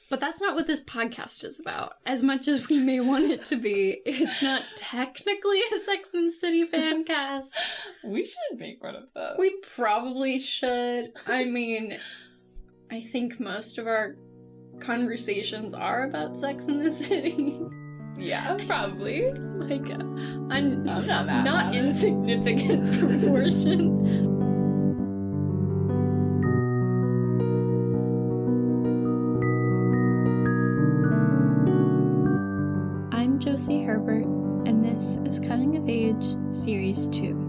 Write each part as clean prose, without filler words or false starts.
But that's not what this podcast is about. As much as we may want it to be, it's not technically a Sex and the City fan cast. We should make one of those. We probably should. I mean, I think most of our conversations are about Sex and the City. Yeah, probably. Like, I'm not mad not about it. insignificant proportion. I'm Josie Herbert, and this is Cumming of Age, Series 2.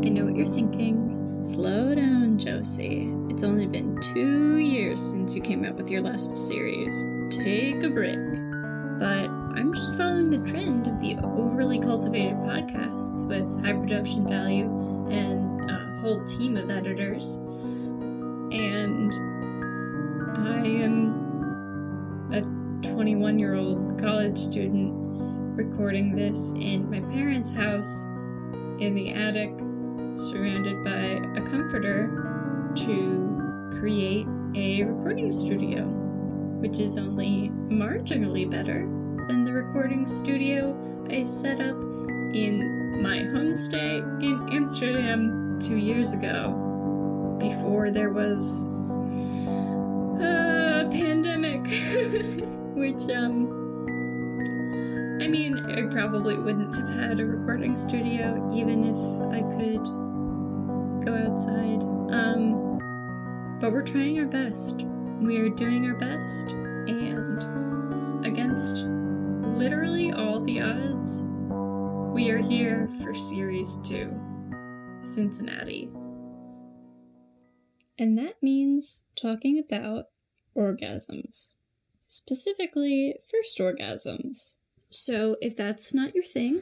I know what you're thinking. Slow down, Josie. It's only been 2 years since you came out with your last series. Take a break. But I'm just following the trend of the overly cultivated podcasts with high production value and a whole team of editors. And I am a 21-year-old college student recording this in my parents' house in the attic, surrounded by a comforter, to create a recording studio, which is only marginally better than the recording studio I set up in my homestay in Amsterdam 2 years ago, before there was a pandemic, which, I mean, I probably wouldn't have had a recording studio even if I could go outside. But we're trying our best. We are doing our best, and against literally all the odds, we are here for Series 2, Cincinnati. And that means talking about orgasms. Specifically, first orgasms. So if that's not your thing,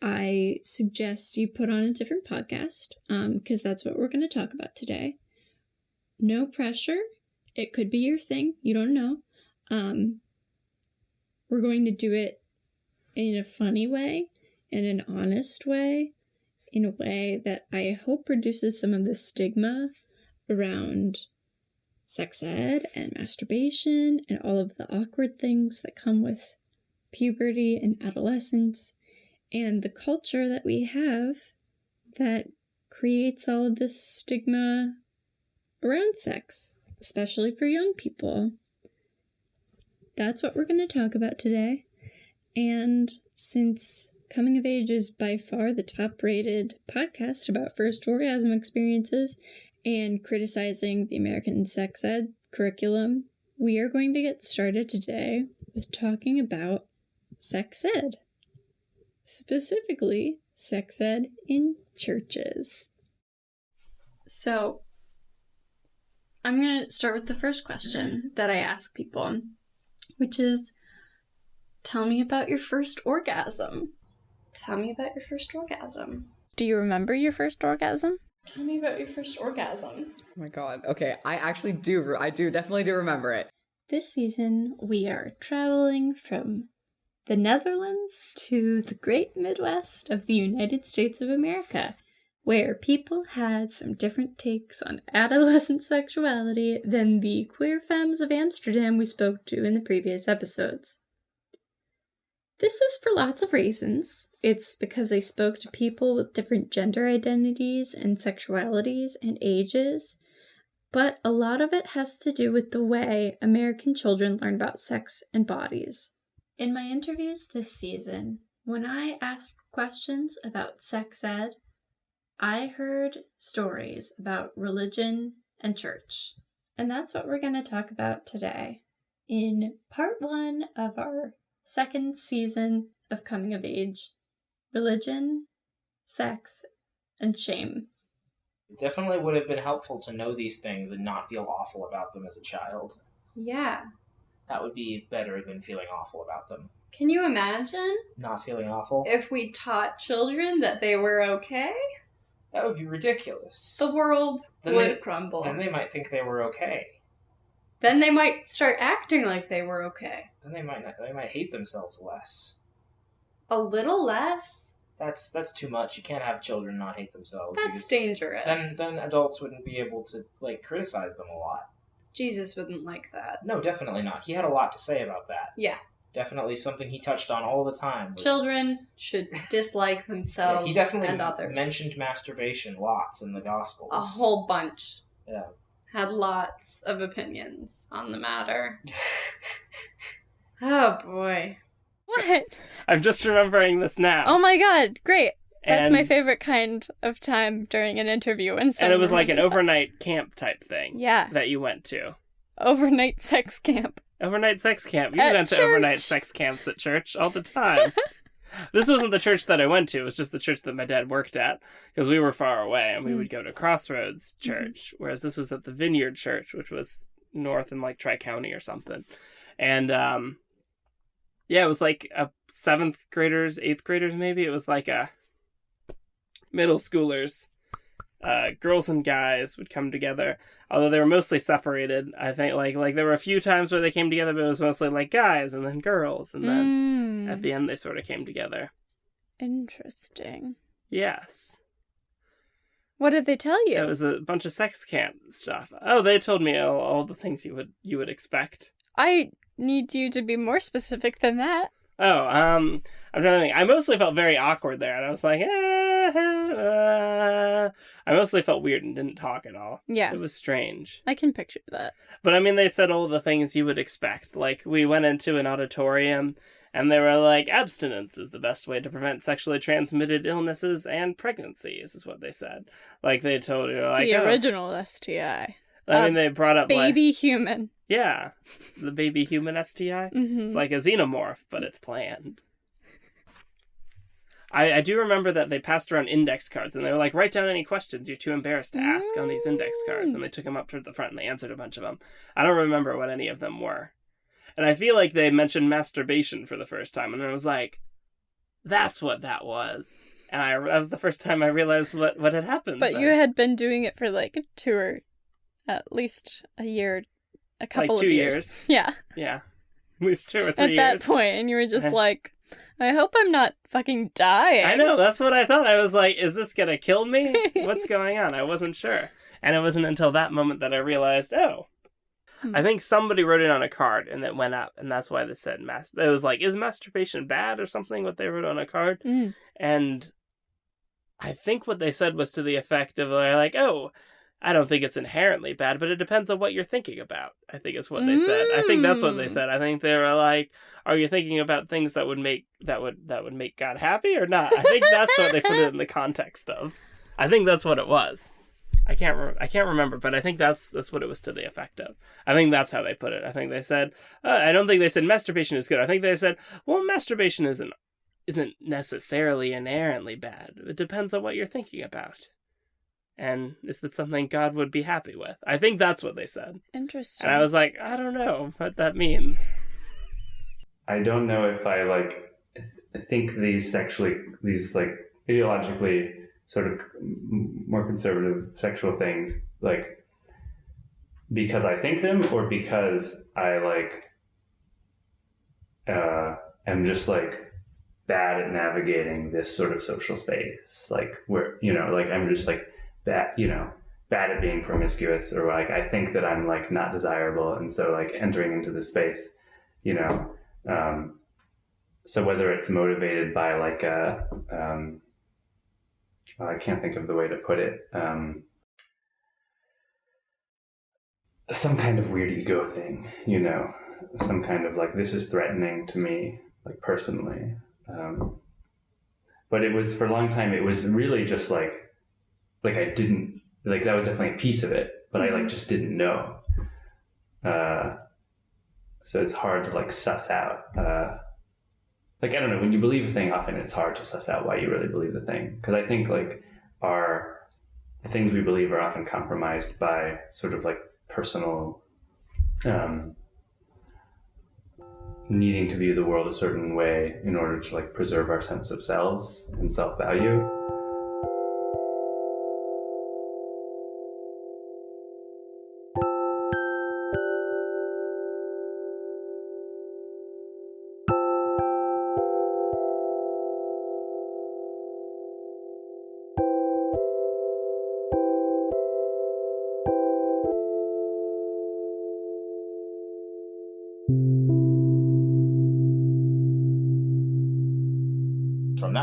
I suggest you put on a different podcast, because that's what we're going to talk about today. No pressure. It could be your thing. You don't know. We're going to do it in a funny way, in an honest way, in a way that I hope reduces some of the stigma around sex ed and masturbation and all of the awkward things that come with puberty and adolescence, and the culture that we have that creates all of this stigma around sex, especially for young people. That's what we're going to talk about today. And since Coming of Age is by far the top-rated podcast about first orgasm experiences and criticizing the American sex ed curriculum, we are going to get started today with talking about sex ed. Specifically, sex ed in churches. So, I'm going to start with the first question that I ask people, which is, tell me about your first orgasm. Tell me about your first orgasm. Do you remember your first orgasm? Tell me about your first orgasm. Oh my god. Okay, I actually do. I definitely do remember it. This season, we are traveling from the Netherlands to the great Midwest of the United States of America, where people had some different takes on adolescent sexuality than the queer femmes of Amsterdam we spoke to in the previous episodes. This is for lots of reasons. It's because I spoke to people with different gender identities and sexualities and ages, but a lot of it has to do with the way American children learn about sex and bodies. In my interviews this season, when I asked questions about sex ed, I heard stories about religion and church. And that's what we're going to talk about today in part 1 of our second season of Coming of Age: religion, sex, and shame. It definitely would have been helpful to know these things and not feel awful about them as a child. Yeah. That would be better than feeling awful about them. Can you imagine Not feeling awful? if we taught children that they were okay? That would be ridiculous. The world Then would they- crumble. Then they might think they were okay. Then they might start acting like they were okay. Then they might hate themselves less. A little less? That's too much. You can't have children not hate themselves. That's dangerous. Then adults wouldn't be able to criticize them a lot. Jesus wouldn't like that. No, definitely not. He had a lot to say about that. Yeah. Definitely something he touched on all the time. Children should dislike themselves he definitely and others. mentioned masturbation lots in the Gospels. A whole bunch. Yeah. Had lots of opinions on the matter. Oh boy. What? I'm just remembering this now. Oh my god, great. That's And- my favorite kind of time during an interview. And it was like an overnight camp type thing. Yeah. That you went to. Overnight sex camp. Overnight sex camp. You At went to church. overnight sex camps at church all the time. This wasn't the church that I went to. It was just the church that my dad worked at. Because we were far away and we would go to Crossroads Church. Whereas this was at the Vineyard Church, which was north in like Tri-County or something. And yeah, it was like a 7th graders, 8th graders maybe. It was like a middle schoolers. Girls and guys would come together, although they were mostly separated. I think like there were a few times where they came together, but it was mostly like guys and then girls, and then at the end they sort of came together. Interesting. Yes. What did they tell you? It was a bunch of sex camp stuff. Oh, they told me all the things you would expect. I need you to be more specific than that. Oh, I'm trying to think. I mostly felt very awkward there, and I was like, I mostly felt weird and didn't talk at all. Yeah. It was strange. I can picture that. But I mean, they said all the things you would expect. Like, we went into an auditorium, and they were like, abstinence is the best way to prevent sexually transmitted illnesses and pregnancies, is what they said. Like, they told you, like, The original STI. I mean, they brought up, Baby human. Yeah, the baby human STI. Mm-hmm. It's like a xenomorph, but it's planned. I do remember that they passed around index cards, and they were like, write down any questions you're too embarrassed to ask on these index cards. And they took them up to the front, and they answered a bunch of them. I don't remember what any of them were. And I feel like they mentioned masturbation for the first time, and I was like, that's what that was. And that was the first time I realized what had happened. But you had been doing it for like 2 or at least a year, a couple Like 2 of years. Yeah. Yeah. At least 2 or 3 At years. that point, and you were just like, I hope I'm not fucking dying. I know, that's what I thought. I was like, is this gonna kill me? What's going on? I wasn't sure. And it wasn't until that moment that I realized, I think somebody wrote it on a card and it went up, and that's why they said it was like, is masturbation bad or something, what they wrote on a card? And I think what they said was to the effect of like, I don't think it's inherently bad, but it depends on what you're thinking about, I think is what they said. I think that's what they said. I think they were like, are you thinking about things that would make God happy or not? I think that's what they put it in the context of. I think that's what it was. I can't remember, but I think that's what it was to the effect of. I think that's how they put it. I think they said, I don't think they said masturbation is good. I think they said, well, masturbation isn't necessarily inherently bad. It depends on what you're thinking about. And is that something God would be happy with? I think that's what they said. Interesting. And I was like, I don't know what that means. I don't know if I think these ideologically sort of more conservative sexual things, like, because I think them or because I am just like bad at navigating this sort of social space, like where, I'm just like bad at being promiscuous, or like I think that I'm like not desirable, and so like entering into this space, so whether it's motivated by like I can't think of the way to put it, some kind of weird ego thing, some kind of like, this is threatening to me, like personally, but it was, for a long time, it was really just like I didn't, like, that was definitely a piece of it, but I like just didn't know. So it's hard to like suss out. Like, I don't know, when you believe a thing, often it's hard to suss out why you really believe the thing. Because I think like the things we believe are often compromised by sort of like personal needing to view the world a certain way in order to like preserve our sense of selves and self-value.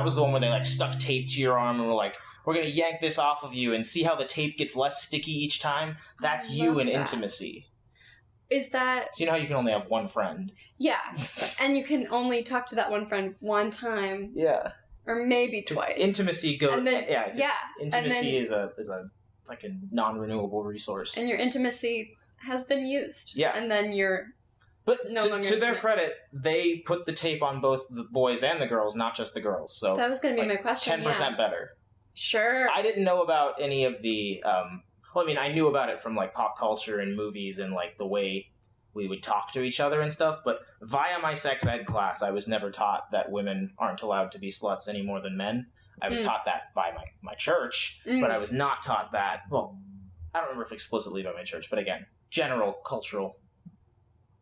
that was the one where they like stuck tape to your arm and were like, we're gonna yank this off of you and see how the tape gets less sticky each time. That's you in intimacy. Is that... So you know how you can only have one friend? Yeah. And you can only talk to that one friend one time. Yeah. Or maybe twice. Intimacy goes... Intimacy then, is a like a non-renewable resource. And your intimacy has been used. Yeah. And then you're... But to their credit, they put the tape on both the boys and the girls, not just the girls. So that was going to be my question. 10% better. Sure. I didn't know about any of the... well, I mean, I knew about it from like pop culture and movies and like the way we would talk to each other and stuff. But via my sex ed class, I was never taught that women aren't allowed to be sluts any more than men. I was taught that by my church, but I was not taught that. Well, I don't remember if explicitly by my church, but again, general cultural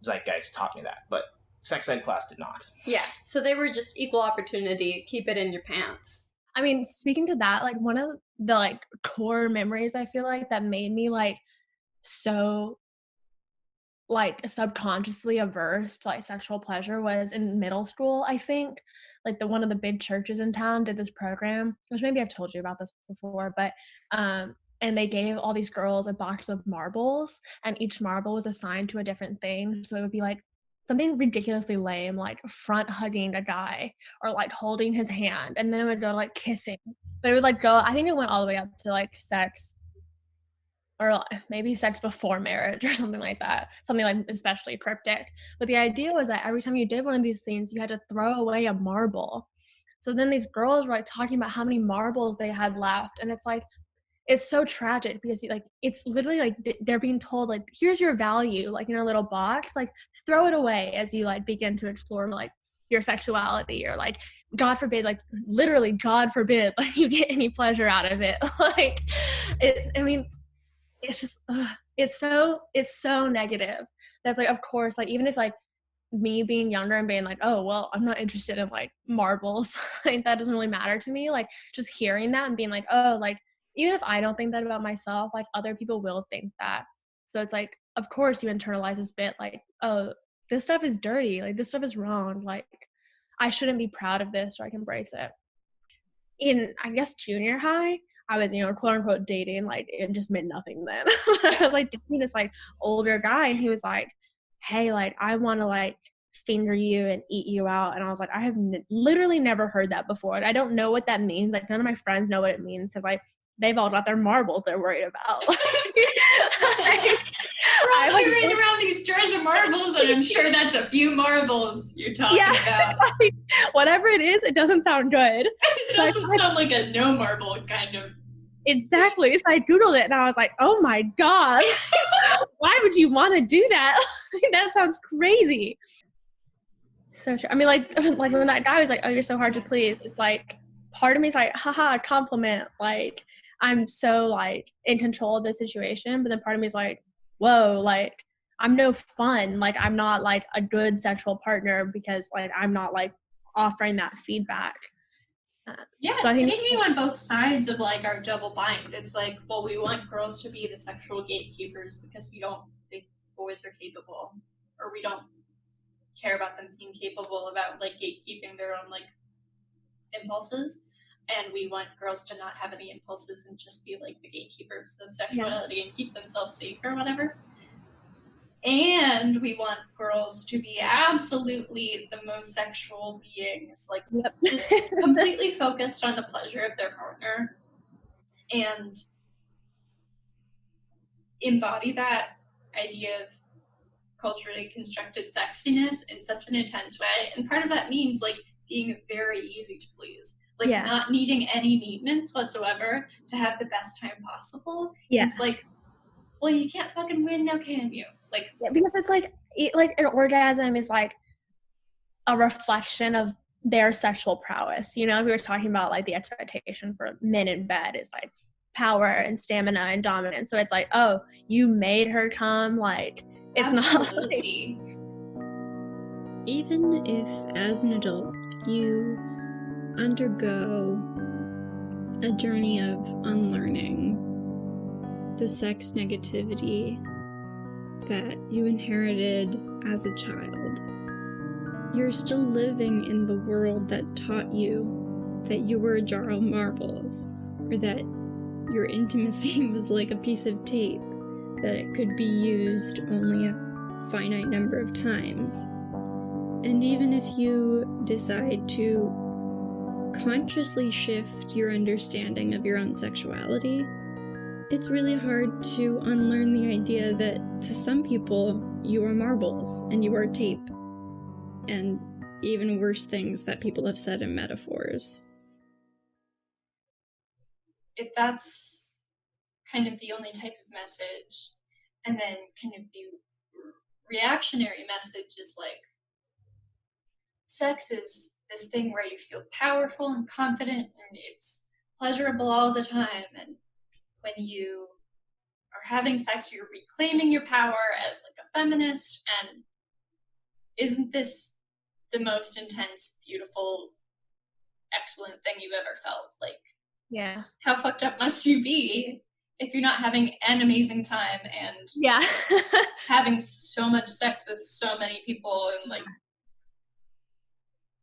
zeitgeist taught me that, but sex ed class did not. Yeah, so they were just equal opportunity, keep it in your pants. I mean, speaking to that, like one of the like core memories I feel like that made me like so like subconsciously averse to like sexual pleasure was in middle school. I think like one of the big churches in town did this program, which maybe I've told you about this before, but and they gave all these girls a box of marbles, and each marble was assigned to a different thing. So it would be like something ridiculously lame, like front hugging a guy or like holding his hand, and then it would go to like kissing. But it would like go, I think it went all the way up to like sex, or maybe sex before marriage or something like that. Something like especially cryptic. But the idea was that every time you did one of these things, you had to throw away a marble. So then these girls were like talking about how many marbles they had left, and it's like, it's so tragic because like it's literally like they're being told like, here's your value, like in a little box, like throw it away as you like begin to explore like your sexuality, or like God forbid, like literally God forbid, like you get any pleasure out of it. Like I mean, it's just it's so negative. That's like, of course, like even if like me being younger and being like, oh well, I'm not interested in like marbles, like that doesn't really matter to me, like just hearing that and being like, oh, like even if I don't think that about myself, like other people will think that. So it's like, of course you internalize this bit like, oh, this stuff is dirty, like this stuff is wrong, like I shouldn't be proud of this or like embrace it. In, I guess, junior high, I was, quote unquote dating, like it just meant nothing then. I was like dating this like older guy, and he was like, hey, like I want to like finger you and eat you out. And I was like, I have literally never heard that before. And I don't know what that means. Like none of my friends know what it means, because like they've all got their marbles they're worried about. We're all carrying around these jars of marbles, and I'm sure that's a few marbles you're talking about. Like, whatever it is, it doesn't sound good. It doesn't sound like a no marble kind of. Exactly. So I Googled it and I was like, oh my God, why would you want to do that? That sounds crazy. So true. I mean, like when that guy was like, oh, you're so hard to please, it's like, part of me is like, haha, compliment. Like, I'm so like in control of the situation. But then part of me is like, whoa, like I'm no fun. Like I'm not like a good sexual partner because like I'm not like offering that feedback. Yeah, so it's hitting me on both sides of like our double bind. It's like, well, we want girls to be the sexual gatekeepers because we don't think boys are capable, or we don't care about them being capable about like gatekeeping their own like impulses. And we want girls to not have any impulses and just be like the gatekeepers of sexuality and keep themselves safe or whatever. And we want girls to be absolutely the most sexual beings, like just completely focused on the pleasure of their partner and embody that idea of culturally constructed sexiness in such an intense way. And part of that means like being very easy to please. Like not needing any maintenance whatsoever to have the best time possible. Yeah. It's like, well, you can't fucking win now, can you? Like, because it's like an orgasm is like a reflection of their sexual prowess. We were talking about like the expectation for men in bed is like power and stamina and dominance. So it's like, oh, you made her come. Like, it's absolutely. Not. Like... Even if as an adult you undergo a journey of unlearning the sex negativity that you inherited as a child, you're still living in the world that taught you that you were a jar of marbles, or that your intimacy was like a piece of tape, that it could be used only a finite number of times. And even if you decide to consciously shift your understanding of your own sexuality, it's really hard to unlearn the idea that to some people, you are marbles and you are tape, and even worse things that people have said in metaphors. If that's kind of the only type of message, and then kind of the reactionary message is like, sex is this thing where you feel powerful and confident and it's pleasurable all the time, and when you are having sex, you're reclaiming your power as like a feminist, and isn't this the most intense, beautiful, excellent thing you've ever felt? Like, Yeah. how fucked up must you be if you're not having an amazing time and Yeah. having so much sex with so many people, and like,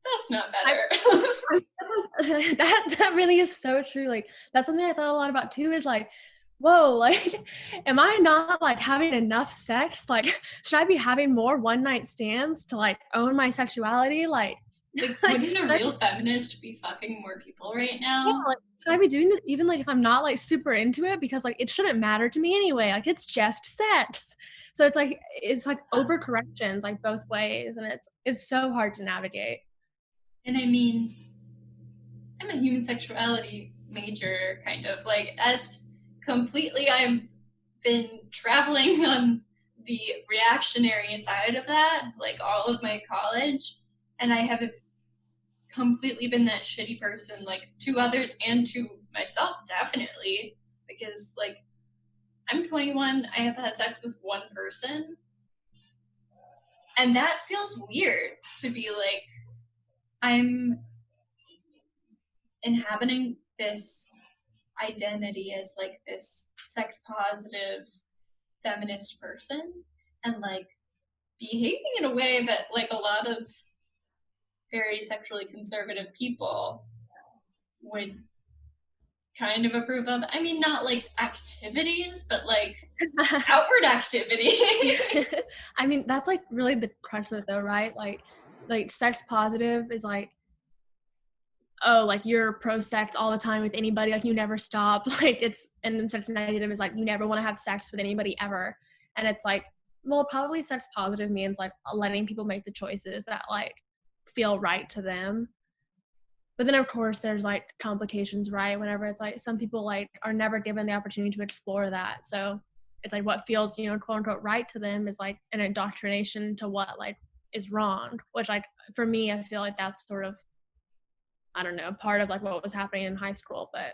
that's not better. that really is so true. Like, that's something I thought a lot about too, is like, whoa, like, am I not like having enough sex? Like, should I be having more one night stands to like own my sexuality? Like, wouldn't a real feminist be fucking more people right now? yeah, like, should I be doing it even like if I'm not like super into it? Because like it shouldn't matter to me anyway. Like, it's just sex. So it's like overcorrections like both ways, and it's so hard to navigate. And I mean, I'm a human sexuality major, kind of. Like, that's completely, I've been traveling on the reactionary side of that, like, all of my college. And I have completely been that shitty person, like, to others and to myself, definitely. Because, like, I'm 21, I have had sex with one person. And that feels weird to be like, I'm inhabiting this identity as like this sex positive feminist person, and like behaving in a way that like a lot of very sexually conservative people would kind of approve of. I mean, not like activities, but like outward activities. I mean, that's like really the crux of it though, right? Like sex positive is like, oh, like you're pro sex all the time with anybody, like you never stop. Like and then sex negative is like you never want to have sex with anybody ever. And it's like, well, probably sex positive means like letting people make the choices that like feel right to them. But then of course there's like complications, right? Whenever it's like some people like are never given the opportunity to explore that. So it's like what feels, you know, quote unquote right to them is like an indoctrination to what like is wrong, which like for me, I feel like that's sort of, I don't know, part of like what was happening in high school. But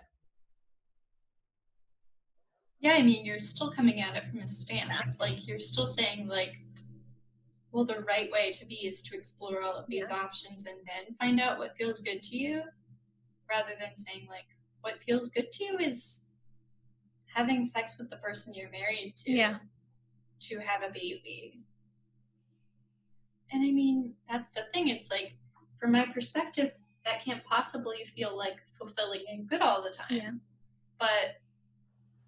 yeah, I mean, you're still coming at it from a stance. Like, you're still saying like, well, the right way to be is to explore all of these options and then find out what feels good to you, rather than saying like, what feels good to you is having sex with the person you're married to, to have a baby. And I mean, that's the thing. It's like, from my perspective, that can't possibly feel like fulfilling and good all the time. Yeah. But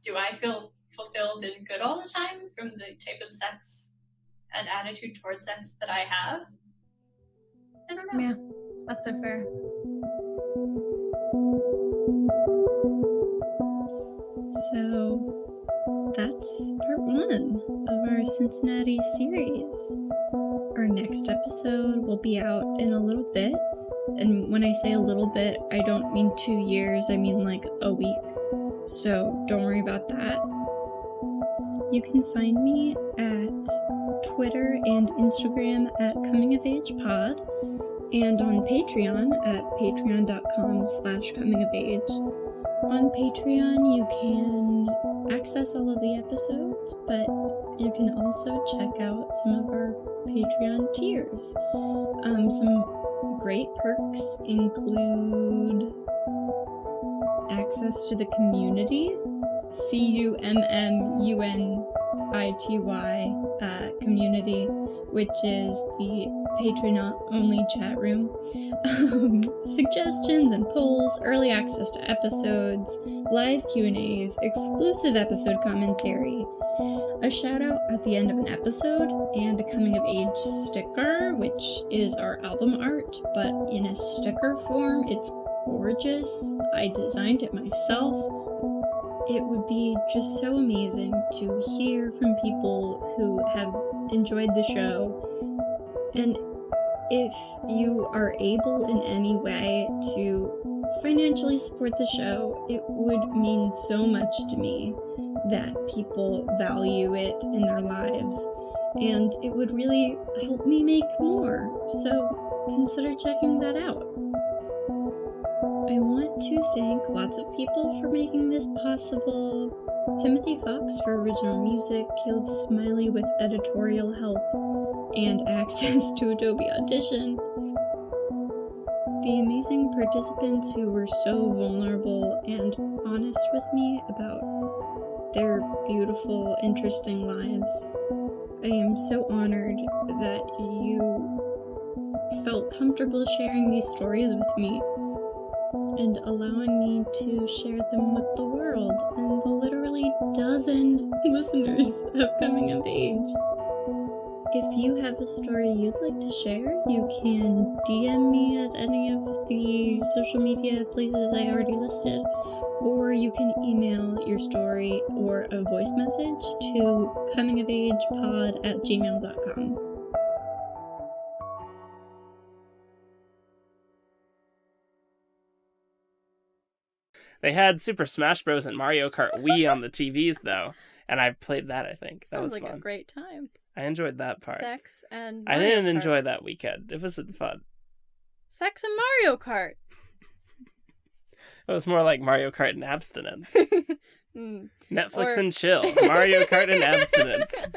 do I feel fulfilled and good all the time from the type of sex and attitude towards sex that I have? I don't know. Yeah, that's so fair. So that's part 1 of our Cincinnati series. Our next episode will be out in a little bit. And when I say a little bit, I don't mean 2 years, I mean like a week. So don't worry about that. You can find me at Twitter and Instagram at Cumming of Age Pod, and on Patreon at patreon.com/comingofage. On Patreon, you can access all of the episodes, but you can also check out some of our Patreon tiers. Some great perks include access to the community, community, which is the Patreon-only chat room. Suggestions and polls, early access to episodes, live Q&As, exclusive episode commentary, a shout out at the end of an episode, and a Coming of Age sticker, which is our album art, but in a sticker form. It's gorgeous. I designed it myself. It would be just so amazing to hear from people who have enjoyed the show. And if you are able in any way to financially support the show, it would mean so much to me that people value it in their lives. And it would really help me make more. So consider checking that out. I want to thank lots of people for making this possible. Timothy Fox for original music, Caleb Smiley with editorial help and access to Adobe Audition. The amazing participants who were so vulnerable and honest with me about their beautiful, interesting lives. I am so honored that you felt comfortable sharing these stories with me and allowing me to share them with the world and the literally dozen listeners of Coming of Age. If you have a story you'd like to share, you can DM me at any of the social media places I already listed, or you can email your story or a voice message to comingofagepod@gmail.com. They had Super Smash Bros. And Mario Kart Wii on the TVs, though, and I played that, I think. That Sounds was like fun. a great time. I enjoyed that part. Sex and I Mario didn't Kart. enjoy that weekend. It wasn't fun. Sex and Mario Kart. It was more like Mario Kart and abstinence. Mm. Netflix Or- and chill. Mario Kart and abstinence.